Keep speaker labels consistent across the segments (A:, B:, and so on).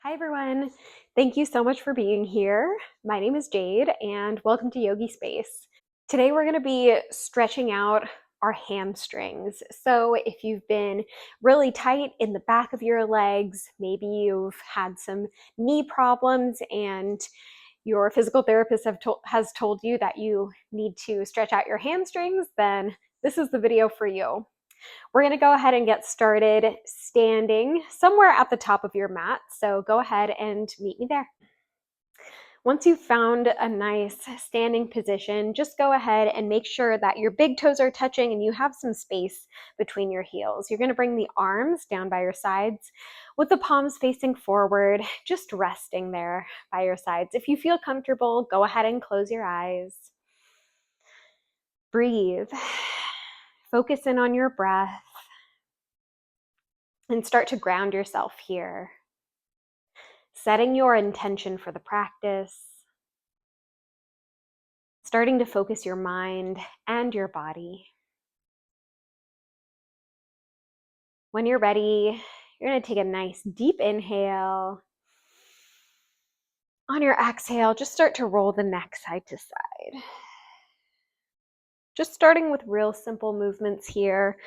A: Hi everyone. Thank you so much for being here. My name is Jade and welcome to Yogi Space. Today we're going to be stretching out our hamstrings. So if you've been really tight in the back of your legs, maybe you've had some knee problems and your physical therapist has told you that you need to stretch out your hamstrings, then this is the video for you. We're going to go ahead and get started standing somewhere at the top of your mat. So go ahead and meet me there. Once you've found a nice standing position, just go ahead and make sure that your big toes are touching and you have some space between your heels. You're going to bring the arms down by your sides with the palms facing forward, just resting there by your sides. If you feel comfortable, go ahead and close your eyes. Breathe. Focus in on your breath. And start to ground yourself here. Setting your intention for the practice. Starting to focus your mind and your body. When you're ready, you're going to take a nice deep inhale. On your exhale, just start to roll the neck side to side. Just starting with real simple movements here.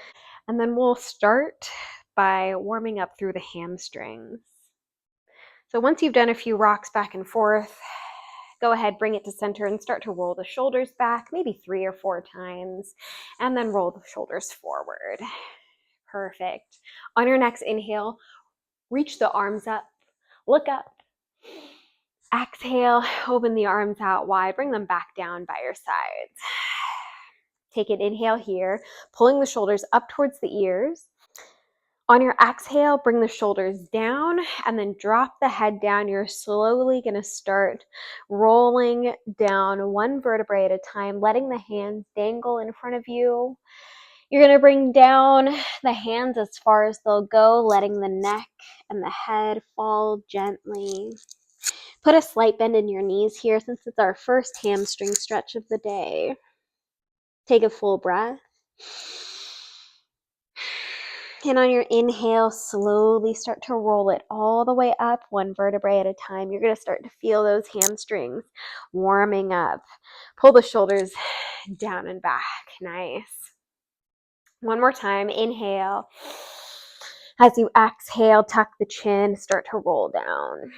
A: And then we'll start by warming up through the hamstrings. So once you've done a few rocks back and forth, go ahead, bring it to center and start to roll the shoulders back, maybe 3 or 4 times, and then roll the shoulders forward. Perfect. On your next inhale, reach the arms up, look up. Exhale, open the arms out wide, bring them back down by your sides. Take an inhale here, pulling the shoulders up towards the ears. On your exhale, bring the shoulders down and then drop the head down. You're slowly going to start rolling down one vertebrae at a time, letting the hands dangle in front of you. You're going to bring down the hands as far as they'll go, letting the neck and the head fall gently. Put a slight bend in your knees here since it's our first hamstring stretch of the day. Take a full breath. And on your inhale, slowly start to roll it all the way up, one vertebrae at a time. You're going to start to feel those hamstrings warming up. Pull the shoulders down and back. Nice. One more time. Inhale. As you exhale, tuck the chin, start to roll down.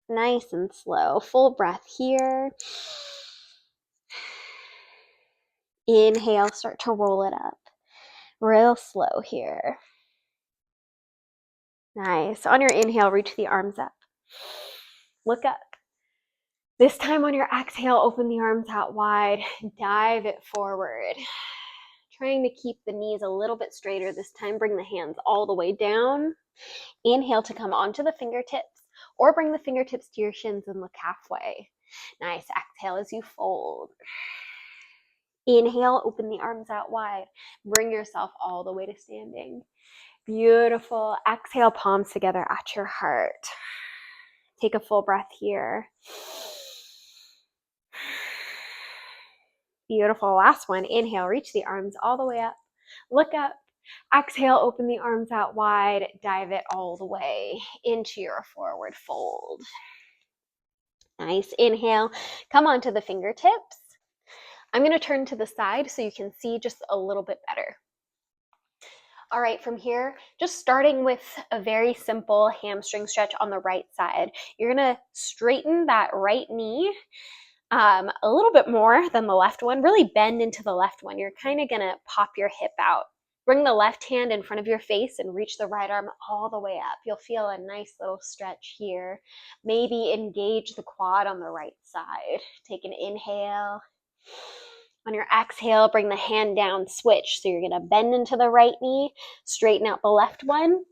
A: Nice and slow. Full breath here. Inhale, start to roll it up. Real slow here. Nice. On your inhale, reach the arms up. Look up. This time on your exhale, open the arms out wide. Dive it forward. Trying to keep the knees a little bit straighter this time. Bring the hands all the way down. Inhale to come onto the fingertips or bring the fingertips to your shins and look halfway. Nice. Exhale as you fold. Inhale, open the arms out wide. Bring yourself all the way to standing. Beautiful. Exhale, palms together at your heart. Take a full breath here. Beautiful. Last one. Inhale, reach the arms all the way up. Look up. Exhale, open the arms out wide. Dive it all the way into your forward fold. Nice. Inhale, come onto the fingertips. I'm going to turn to the side so you can see just a little bit better. All right, from here, just starting with a very simple hamstring stretch on the right side. You're going to straighten that right knee a little bit more than the left one. Really bend into the left one. You're kind of going to pop your hip out. Bring the left hand in front of your face and reach the right arm all the way up. You'll feel a nice little stretch here. Maybe engage the quad on the right side. Take an inhale. On your exhale, bring the hand down, switch. So you're going to bend into the right knee, straighten out the left one.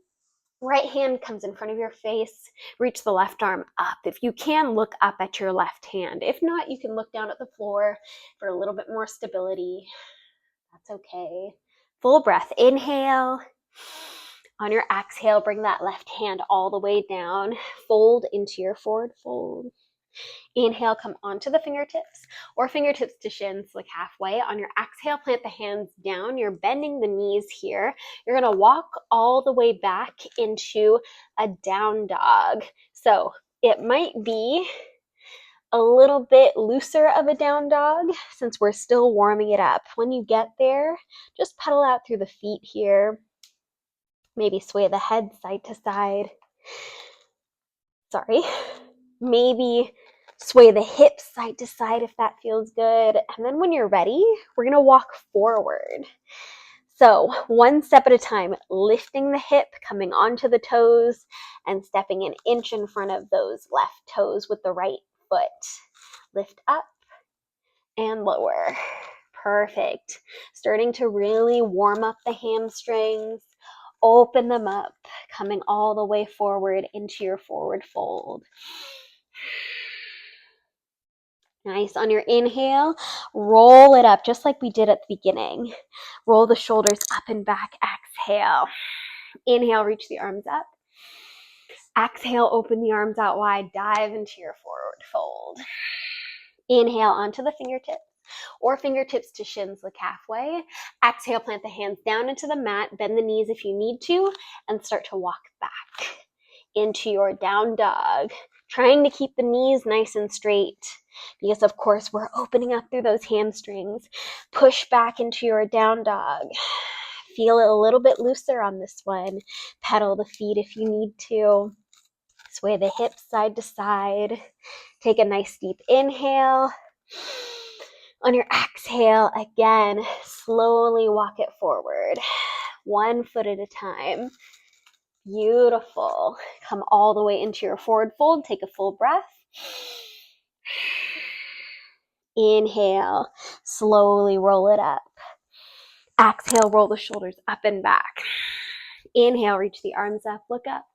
A: Right hand comes in front of your face, reach the left arm up. If you can, look up at your left hand. If not, you can look down at the floor for a little bit more stability. That's okay. Full breath, inhale. On your exhale, bring that left hand all the way down. Fold into your forward fold. Inhale, come onto the fingertips or fingertips to shins, look halfway. On your exhale, plant the hands down. You're bending the knees here. You're gonna walk all the way back into a down dog. So it might be a little bit looser of a down dog since we're still warming it up. When you get there, just pedal out through the feet here. Maybe sway the head side to side. Maybe sway the hips side to side if that feels good. And then when you're ready, we're gonna walk forward. So 1 step at a time, lifting the hip, coming onto the toes, and stepping an inch in front of those left toes with the right foot. Lift up and lower. Perfect. Starting to really warm up the hamstrings. Open them up, coming all the way forward into your forward fold. Nice. On your inhale, roll it up just like we did at the beginning. Roll the shoulders up and back. Exhale. Inhale, reach the arms up. Exhale, open the arms out wide. Dive into your forward fold. Inhale onto the fingertips or fingertips to shins, look halfway. Exhale, plant the hands down into the mat. Bend the knees if you need to and start to walk back into your down dog. Trying to keep the knees nice and straight because, of course, we're opening up through those hamstrings. Push back into your down dog. Feel it a little bit looser on this one. Pedal the feet if you need to. Sway the hips side to side. Take a nice deep inhale. On your exhale, again, slowly walk it forward. 1 foot at a time. Beautiful. Come all the way into your forward fold. Take a full breath. Inhale. Slowly roll it up. Exhale, roll the shoulders up and back. Inhale, reach the arms up, look up.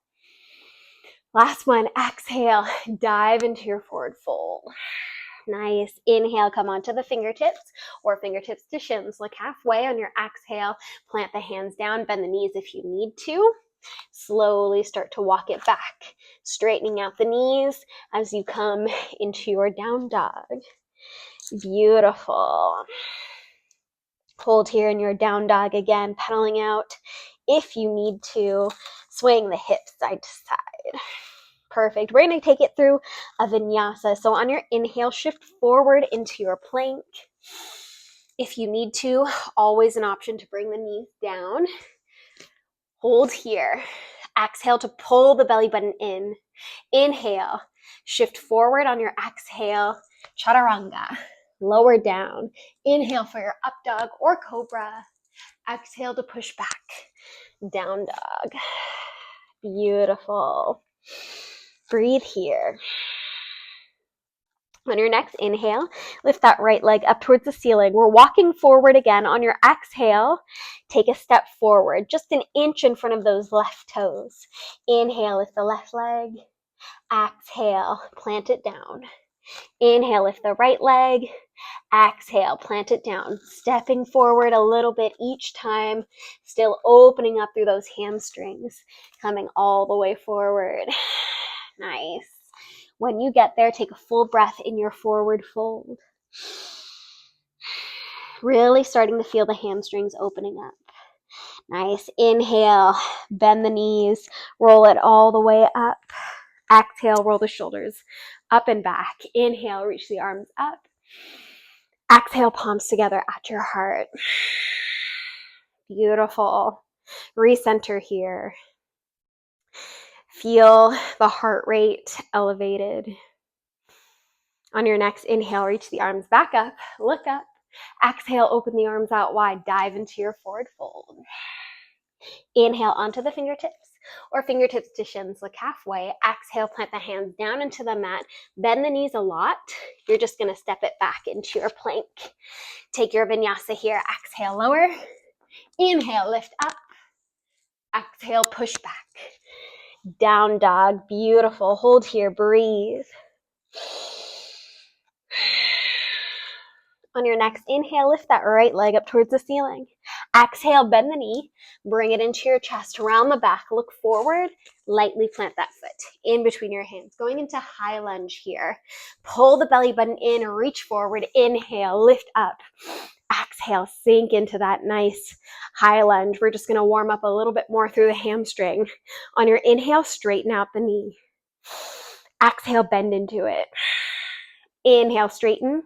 A: Last one, exhale, dive into your forward fold. Nice. Inhale, come onto the fingertips or fingertips to shins. Look halfway. On your exhale, plant the hands down, bend the knees if you need to. Slowly start to walk it back, straightening out the knees as you come into your down dog. Beautiful. Hold here in your down dog again, pedaling out if you need to, swaying the hips side to side. Perfect. We're going to take it through a vinyasa. So on your inhale, shift forward into your plank. If you need to, always an option to bring the knees down. Hold here. Exhale to pull the belly button in. Inhale, shift forward on your exhale, chaturanga. Lower down. Inhale for your up dog or cobra. Exhale to push back. Down dog. Beautiful. Breathe here. On your next inhale, lift that right leg up towards the ceiling. We're walking forward again. On your exhale, take a step forward, just an inch in front of those left toes. Inhale, lift the left leg. Exhale, plant it down. Inhale, lift the right leg. Exhale, plant it down. Stepping forward a little bit each time, still opening up through those hamstrings, coming all the way forward. Nice. When you get there, take a full breath in your forward fold. Really starting to feel the hamstrings opening up. Nice. Inhale, bend the knees, roll it all the way up. Exhale, roll the shoulders up and back. Inhale, reach the arms up. Exhale, palms together at your heart. Beautiful. Recenter here. Feel the heart rate elevated. On your next inhale, reach the arms back up, look up. Exhale, open the arms out wide, dive into your forward fold. Inhale onto the fingertips or fingertips to shins, look halfway. Exhale, plant the hands down into the mat, bend the knees a lot. You're just gonna step it back into your plank. Take your vinyasa here. Exhale, lower. Inhale, lift up. Exhale, push back. Down dog, beautiful. Hold here, breathe. On your next inhale, lift that right leg up towards the ceiling. Exhale, bend the knee, bring it into your chest, round the back, look forward, Lightly plant that foot in between your hands. Going into high lunge here. Pull the belly button in, reach forward, inhale, lift up. Exhale, sink into that nice high lunge. We're just gonna warm up a little bit more through the hamstring. On your inhale, straighten out the knee. Exhale, bend into it. Inhale, straighten.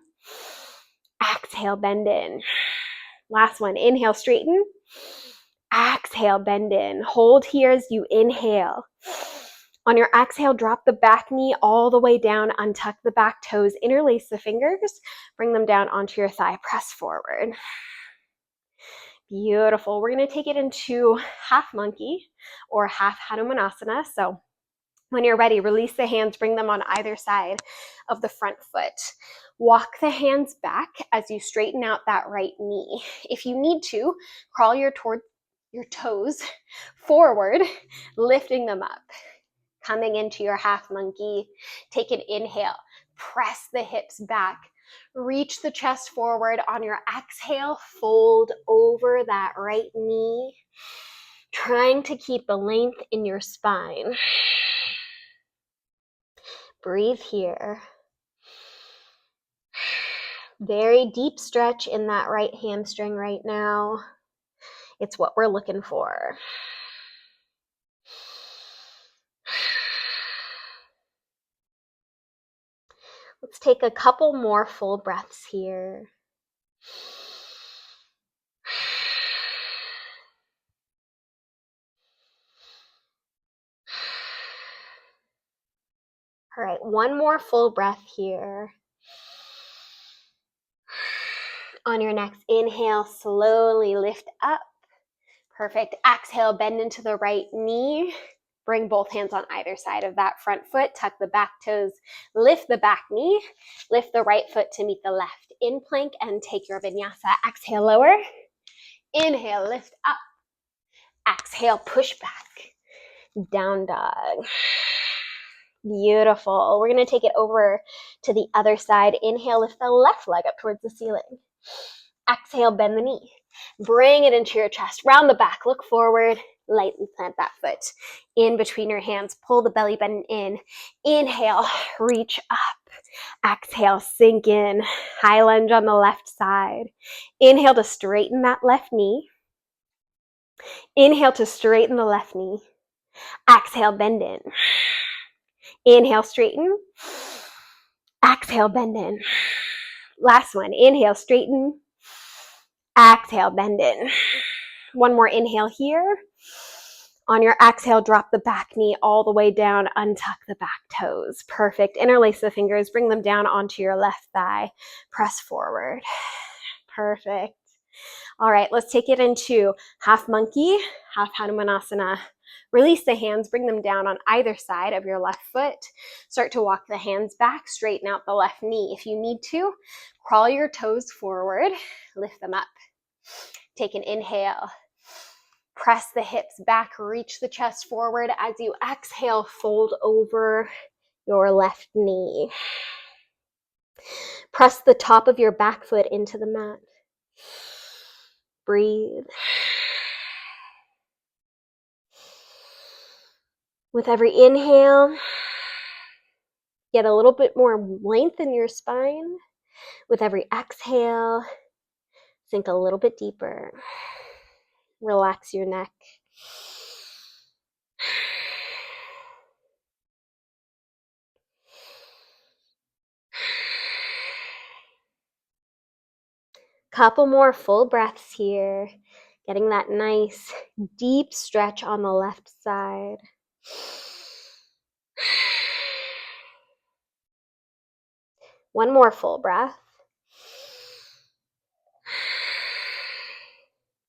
A: Exhale, bend in. Last one, inhale, straighten. Exhale, bend in. Hold here as you inhale. On your exhale, drop the back knee all the way down, untuck the back toes, interlace the fingers, bring them down onto your thigh, press forward. Beautiful. We're going to take it into half monkey or half Hanumanasana. So when you're ready, release the hands, bring them on either side of the front foot. Walk the hands back as you straighten out that right knee. If you need to, crawl your toes forward, lifting them up. Coming into your half monkey, take an inhale, press the hips back, reach the chest forward. On your exhale, fold over that right knee, trying to keep the length in your spine. Breathe here. Very deep stretch in that right hamstring right now. It's what we're looking for. Let's take a couple more full breaths here. All right, one more full breath here. On your next inhale, slowly lift up. Perfect. Exhale, bend into the right knee. Bring both hands on either side of that front foot. Tuck the back toes. Lift the back knee. Lift the right foot to meet the left. In plank and take your vinyasa. Exhale, lower. Inhale, lift up. Exhale, push back. Down dog. Beautiful. We're going to take it over to the other side. Inhale, lift the left leg up towards the ceiling. Exhale, bend the knee. Bring it into your chest. Round the back. Look forward. Lightly plant that foot in between your hands. Pull the belly button in. Inhale, reach up. Exhale, sink in. High lunge on the left side. Inhale to straighten that left knee. Inhale to straighten the left knee. Exhale, bend in. Inhale, straighten. Exhale, bend in. Last one. Inhale, straighten. Exhale, bend in. One more inhale here. On your exhale, drop the back knee all the way down, untuck the back toes. Perfect. Interlace the fingers, bring them down onto your left thigh. Press forward. Perfect. All right, let's take it into half monkey, half Hanumanasana. Release the hands, bring them down on either side of your left foot. Start to walk the hands back, straighten out the left knee. If you need to, crawl your toes forward, lift them up. Take an inhale. Press the hips back, reach the chest forward. As you exhale, fold over your left knee. Press the top of your back foot into the mat. Breathe. With every inhale, get a little bit more length in your spine. With every exhale, sink a little bit deeper. Relax your neck. Couple more full breaths here. Getting that nice deep stretch on the left side. One more full breath.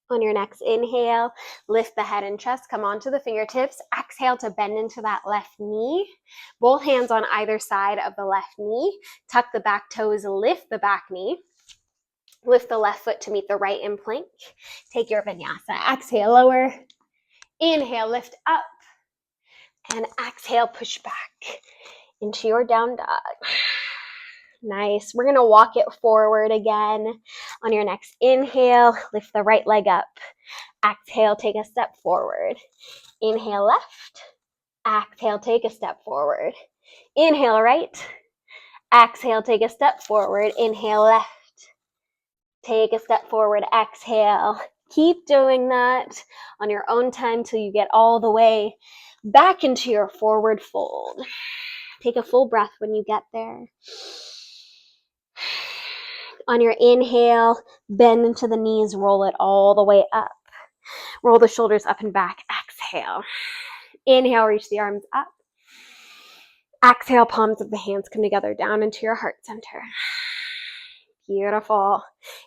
A: On your next inhale, lift the head and chest, come onto the fingertips. Exhale to bend into that left knee. Both hands on either side of the left knee. Tuck the back toes, lift the back knee. Lift the left foot to meet the right in plank. Take your vinyasa. Exhale, lower. Inhale, lift up. And exhale, push back into your down dog. Nice. We're going to walk it forward again. On your next inhale, lift the right leg up. Exhale, take a step forward. Inhale, left. Exhale, take a step forward. Inhale, right. Exhale, take a step forward. Inhale, left. Take a step forward. Exhale. Keep doing that on your own time till you get all the way back into your forward fold. Take a full breath when you get there. On your inhale, bend into the knees, roll it all the way up. Roll the shoulders up and back. Exhale. Inhale, reach the arms up. Exhale, palms of the hands come together down into your heart center. Beautiful.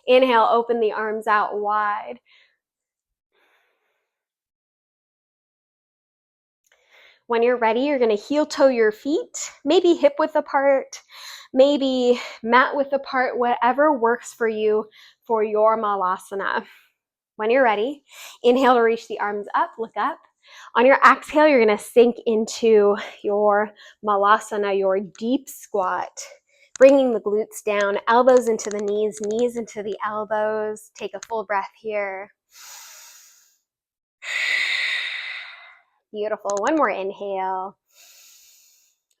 A: Inhale, open the arms out wide. When you're ready, you're going to heel toe your feet, maybe hip width apart, maybe mat width apart, whatever works for you for your malasana. When you're ready, inhale to reach the arms up, look up. On your exhale, you're going to sink into your malasana, your deep squat, bringing the glutes down, elbows into the knees, knees into the elbows. Take a full breath here. Beautiful. One more inhale.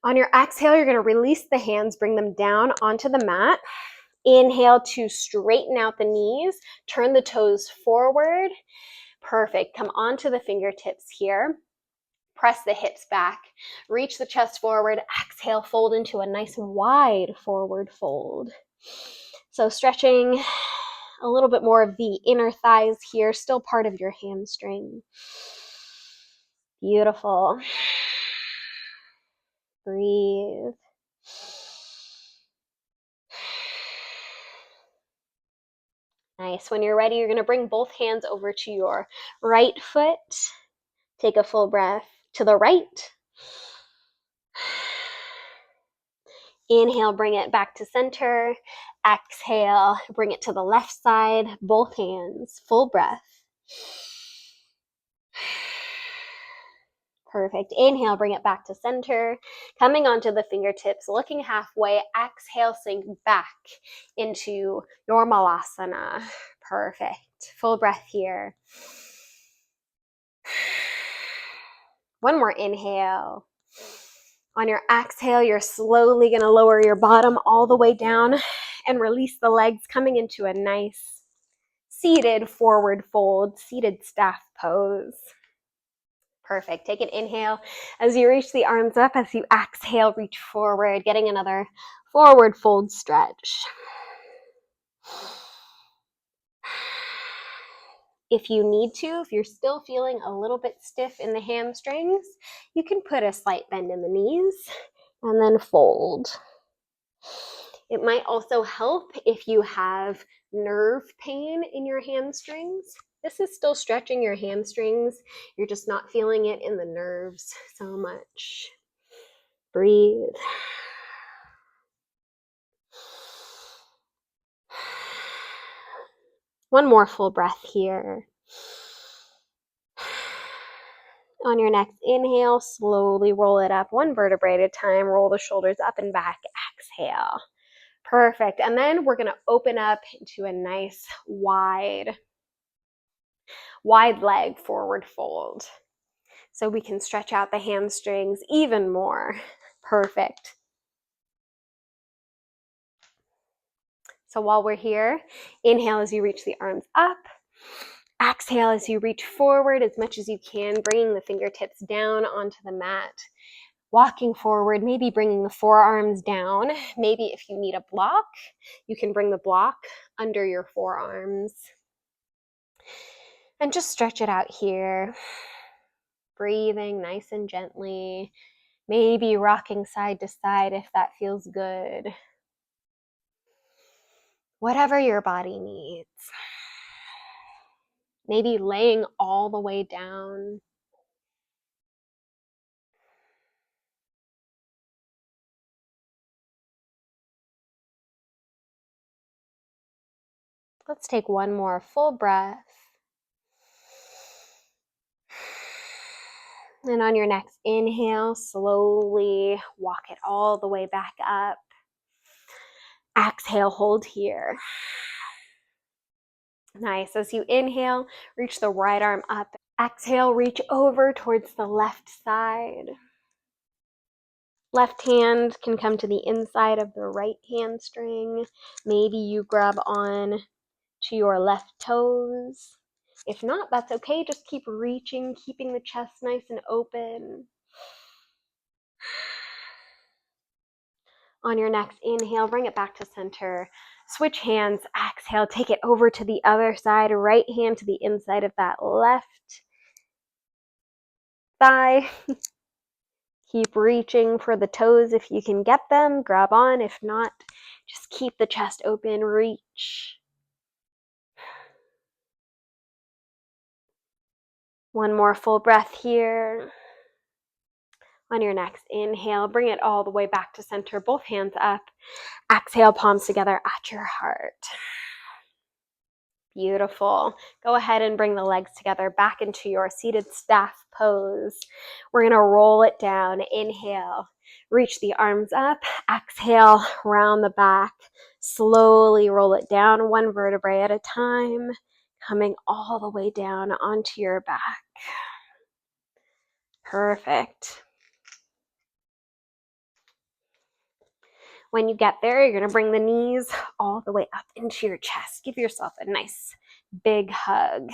A: On your exhale, you're going to release the hands, bring them down onto the mat. Inhale to straighten out the knees, turn the toes forward. Perfect. Come onto the fingertips here. Press the hips back. Reach the chest forward. Exhale, fold into a nice wide forward fold. So stretching a little bit more of the inner thighs here, still part of your hamstring. Beautiful. Breathe. Nice. When you're ready, you're going to bring both hands over to your right foot. Take a full breath to the right. Inhale, bring it back to center. Exhale, bring it to the left side. Both hands, full breath. Perfect. Inhale, bring it back to center. Coming onto the fingertips, looking halfway. Exhale, sink back into your malasana. Perfect. Full breath here. One more inhale. On your exhale, you're slowly going to lower your bottom all the way down and release the legs, coming into a nice seated forward fold, seated staff pose. Perfect. Take an inhale as you reach the arms up. As you exhale, reach forward, getting another forward fold stretch. If you need to, if you're still feeling a little bit stiff in the hamstrings, you can put a slight bend in the knees and then fold. It might also help if you have nerve pain in your hamstrings. This is still stretching your hamstrings. You're just not feeling it in the nerves so much. Breathe. One more full breath here. On your next inhale, slowly roll it up one vertebrae at a time. Roll the shoulders up and back. Exhale. Perfect. And then we're going to open up into a nice wide leg forward fold. So we can stretch out the hamstrings even more. Perfect. So while we're here, inhale as you reach the arms up. Exhale as you reach forward as much as you can, bringing the fingertips down onto the mat. Walking forward, maybe bringing the forearms down. Maybe if you need a block, you can bring the block under your forearms. And just stretch it out here. Breathing nice and gently. Maybe rocking side to side if that feels good. Whatever your body needs. Maybe laying all the way down. Let's take one more full breath. And on your next inhale, slowly walk it all the way back up. Exhale, hold here. Nice. As you inhale, reach the right arm up. Exhale, reach over towards the left side. Left hand can come to the inside of the right hamstring. Maybe you grab on to your left toes. If not, that's okay. Just keep reaching, keeping the chest nice and open. On your next inhale, bring it back to center. Switch hands. Exhale, take it over to the other side. Right hand to the inside of that left thigh. Keep reaching for the toes if you can get them. Grab on. If not, just keep the chest open. Reach. One more full breath here. On your next inhale, bring it all the way back to center. Both hands up. Exhale, palms together at your heart. Beautiful. Go ahead and bring the legs together back into your seated staff pose. We're going to roll it down. Inhale, reach the arms up. Exhale, round the back. Slowly roll it down, one vertebrae at a time, coming all the way down onto your back. Perfect. When you get there, you're going to bring the knees all the way up into your chest. Give yourself a nice big hug.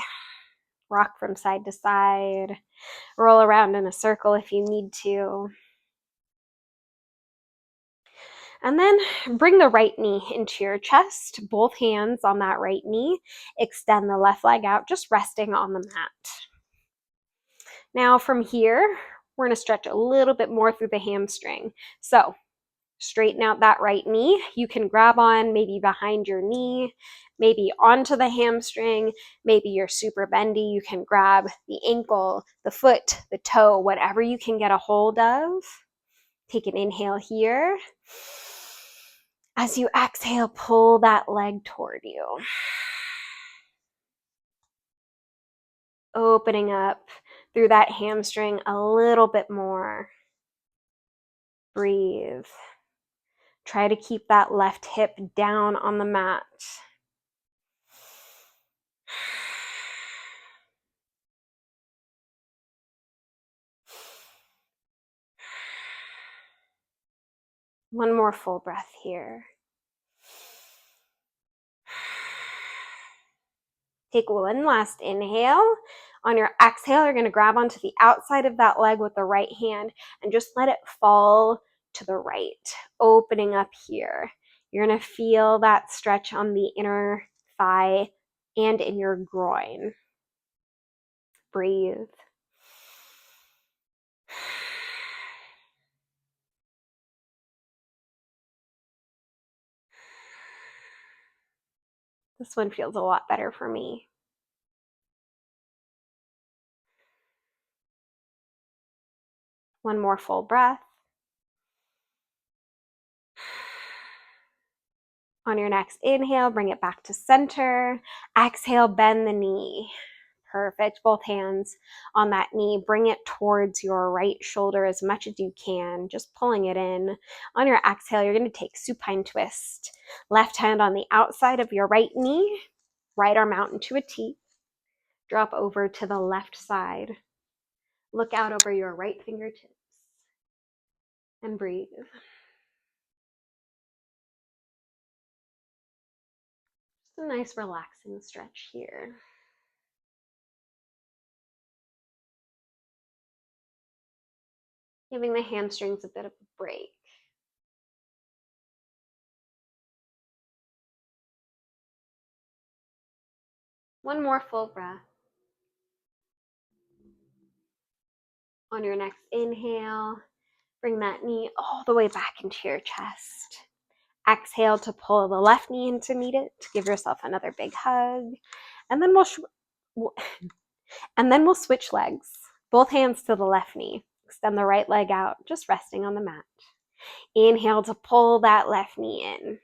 A: Rock from side to side. Roll around in a circle if you need to. And then bring the right knee into your chest. Both hands on that right knee. Extend the left leg out, just resting on the mat. Now from here, we're going to stretch a little bit more through the hamstring. So straighten out that right knee. You can grab on maybe behind your knee, maybe onto the hamstring. Maybe you're super bendy. You can grab the ankle, the foot, the toe, whatever you can get a hold of. Take an inhale here. As you exhale, pull that leg toward you. Opening up through that hamstring a little bit more. Breathe. Try to keep that left hip down on the mat. One more full breath here. Take one last inhale. On your exhale, you're going to grab onto the outside of that leg with the right hand and just let it fall to the right, opening up here. You're going to feel that stretch on the inner thigh and in your groin. Breathe. This one feels a lot better for me. One more full breath. On your next inhale, bring it back to center. Exhale, bend the knee. Perfect. Both hands on that knee. Bring it towards your right shoulder as much as you can, just pulling it in. On your exhale, you're going to take supine twist. Left hand on the outside of your right knee. Right arm out into a T. Drop over to the left side. Look out over your right fingertips. And breathe. Just a nice relaxing stretch here. Giving the hamstrings a bit of a break. One more full breath. On your next inhale, bring that knee all the way back into your chest. Exhale to pull the left knee in to meet it. Give yourself another big hug. And then we'll switch legs. Both hands to the left knee. Extend the right leg out, just resting on the mat. Inhale to pull that left knee in.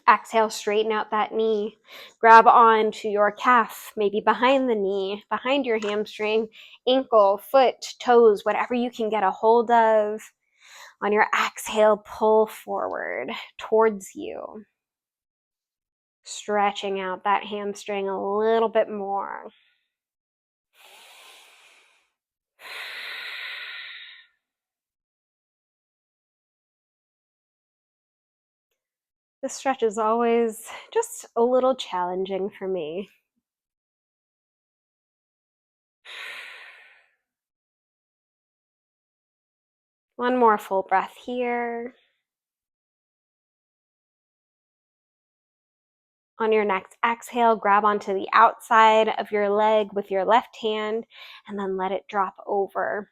A: Exhale, straighten out that knee. Grab on to your calf, maybe behind the knee, behind your hamstring, ankle, foot, toes, whatever you can get a hold of. On your exhale, pull forward towards you. Stretching out that hamstring a little bit more. This stretch is always just a little challenging for me. One more full breath here. On your next exhale, grab onto the outside of your leg with your left hand and then let it drop over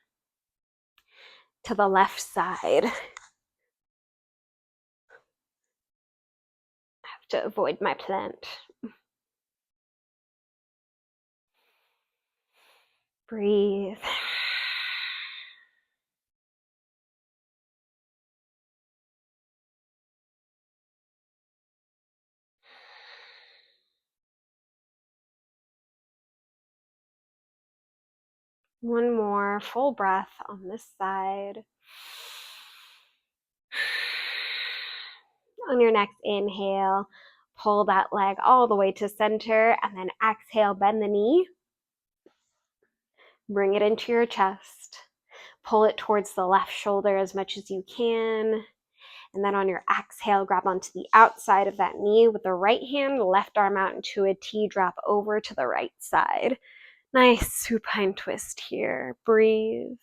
A: to the left side. I have to avoid my plant. Breathe. One more full breath on this side. On your next inhale, pull that leg all the way to center, and then exhale, bend the knee. Bring it into your chest. Pull it towards the left shoulder as much as you can. And then on your exhale, grab onto the outside of that knee with the right hand, left arm out into a T, drop over to the right side. Nice supine twist here. Breathe.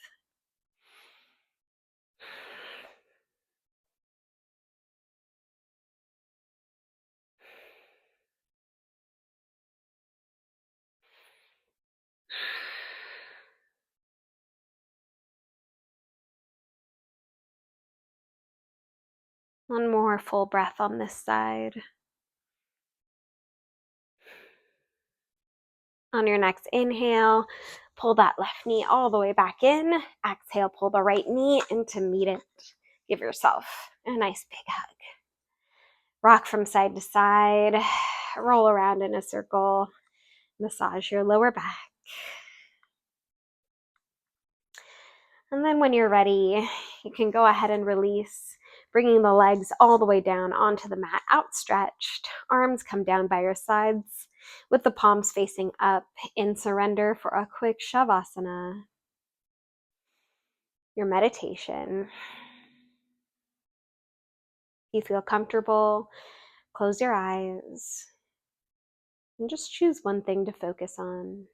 A: One more full breath on this side. On your next inhale, pull that left knee all the way back in. Exhale, pull the right knee in to meet it. Give yourself a nice big hug. Rock from side to side. Roll around in a circle. Massage your lower back. And then when you're ready, you can go ahead and release, bringing the legs all the way down onto the mat, outstretched. Arms come down by your sides with the palms facing up in surrender for a quick Shavasana. Your meditation. If you feel comfortable, close your eyes and just choose one thing to focus on.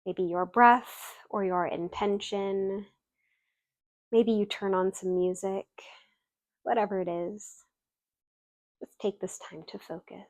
A: Maybe your breath or your intention. Maybe you turn on some music. Whatever it is, just take this time to focus.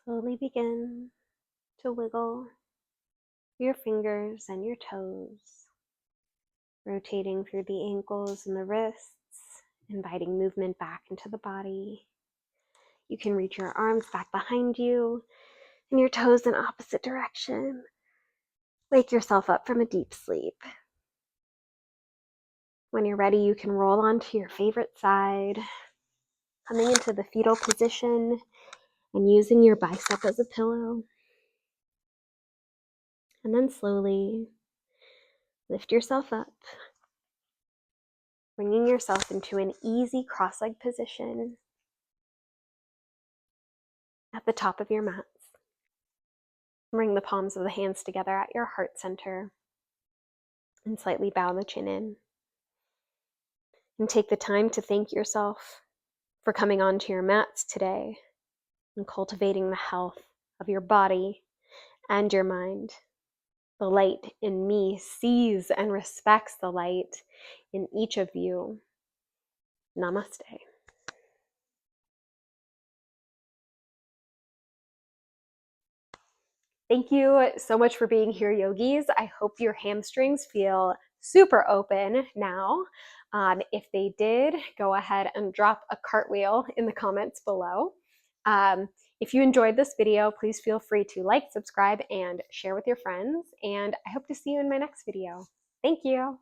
A: Slowly begin to wiggle your fingers and your toes, rotating through the ankles and the wrists, inviting movement back into the body. You can reach your arms back behind you and your toes in opposite direction. Wake yourself up from a deep sleep. When you're ready, you can roll onto your favorite side, coming into the fetal position and using your bicep as a pillow. And then slowly lift yourself up, bringing yourself into an easy cross-legged position at the top of your mats. Bring the palms of the hands together at your heart center and slightly bow the chin in. And take the time to thank yourself for coming onto your mats today and cultivating the health of your body and your mind. The light in me sees and respects the light in each of you. Namaste. Thank you so much for being here, yogis. I hope your hamstrings feel super open now. If they did, go ahead and drop a cartwheel in the comments below. If you enjoyed this video, please feel free to like, subscribe, and share with your friends. And I hope to see you in my next video. Thank you.